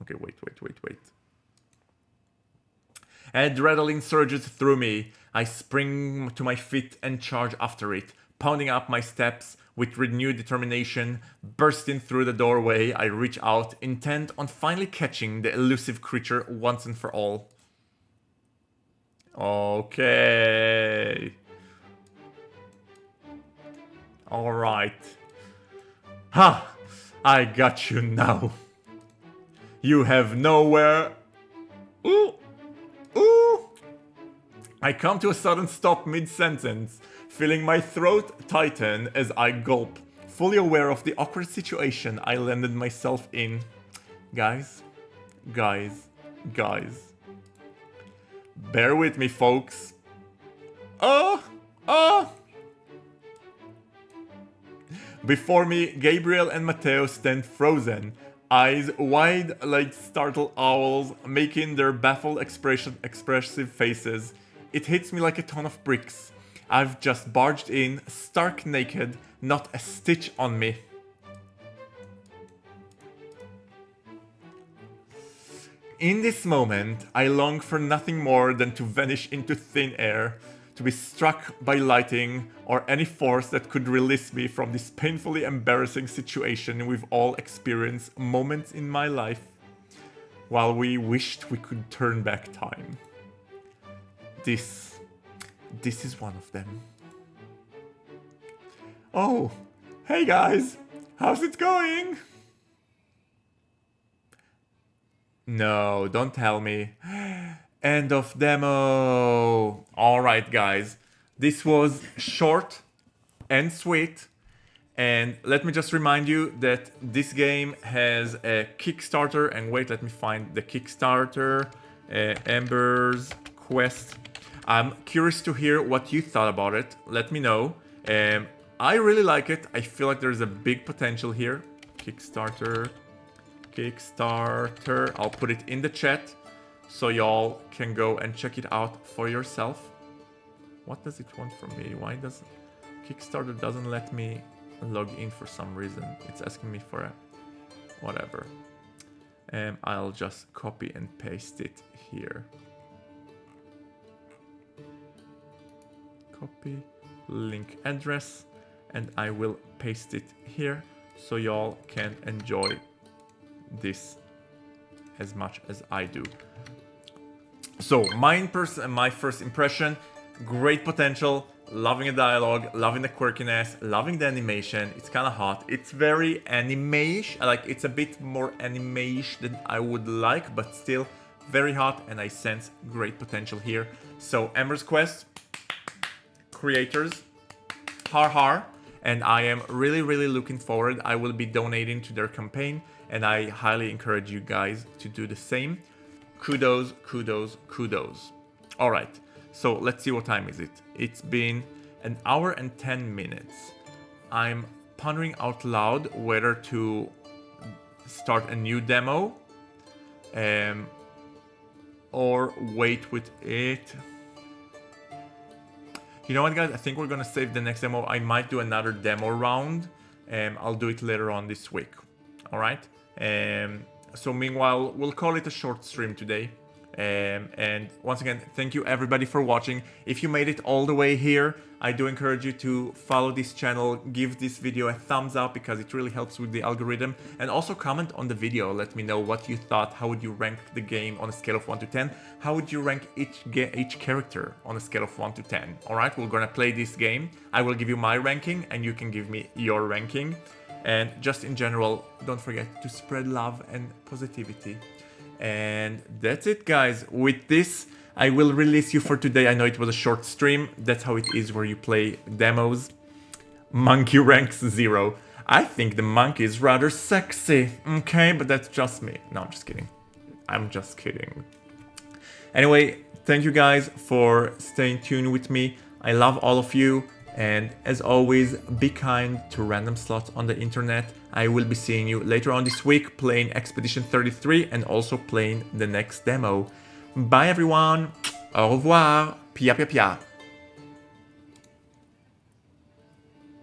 Okay, wait. Adrenaline surges through me. I spring to my feet and charge after it, pounding up my steps with renewed determination. Bursting through the doorway, I reach out, intent on finally catching the elusive creature once and for all. Okay. Alright. Ha! I got you now. You have nowhere... Ooh! Ooh! I come to a sudden stop mid-sentence, feeling my throat tighten as I gulp, fully aware of the awkward situation I landed myself in. Guys. Bear with me, folks. Before me, Gabriel and Mateo stand frozen, eyes wide like startled owls, making their baffled expressive faces. It hits me like a ton of bricks. I've just barged in, stark naked, not a stitch on me. In this moment, I long for nothing more than to vanish into thin air, to be struck by lightning or any force that could release me from this painfully embarrassing situation we've all experienced moments in my life, while we wished we could turn back time. This is one of them. Oh, hey guys, how's it going? No, don't tell me. End of demo. Alright guys, this was short and sweet. And let me just remind you that this game has a Kickstarter. And wait, let me find the Kickstarter. Ember's Quest. I'm curious to hear what you thought about it. Let me know. I really like it. I feel like there's a big potential here. Kickstarter. I'll put it in the chat so y'all can go and check it out for yourself. What does it want from me? Why does Kickstarter doesn't let me log in for some reason? It's asking me for a whatever. I'll just copy and paste it here. Copy link address, and I will paste it here so y'all can enjoy this as much as I do. So my first impression, great potential, loving the dialogue, loving the quirkiness, loving the animation. It's kind of hot. It's very anime-ish. Like, it's a bit more anime-ish than I would like, but still very hot, and I sense great potential here. So Ember's Quest creators, har har, and I am really looking forward. I will be donating to their campaign, and I highly encourage you guys to do the same. Kudos. All right, so let's see, what time is it? It's been 1 hour and 10 minutes. I'm pondering out loud whether to start a new demo or wait with it. You know what, guys? I think we're gonna save the next demo. I might do another demo round. I'll do it later on this week. All right. So meanwhile, we'll call it a short stream today. And once again, thank you everybody for watching. If you made it all the way here, I do encourage you to follow this channel, give this video a thumbs up because it really helps with the algorithm, and also comment on the video. Let me know what you thought. How would you rank the game on a scale of 1 to 10? How would you rank each character on a scale of 1 to 10? All right, we're gonna play this game. I will give you my ranking and you can give me your ranking. And just in general, don't forget to spread love and positivity. And that's it, guys. With this, I will release you for today. I know it was a short stream. That's how it is where you play demos. Monkey ranks 0. I think the monkey is rather sexy. Okay, but that's just me. No, I'm just kidding. I'm just kidding. Anyway, thank you guys for staying tuned with me. I love all of you. And as always, be kind to random slots on the internet. I will be seeing you later on this week playing Expedition 33 and also playing the next demo. Bye everyone. Au revoir. Pia pia pia.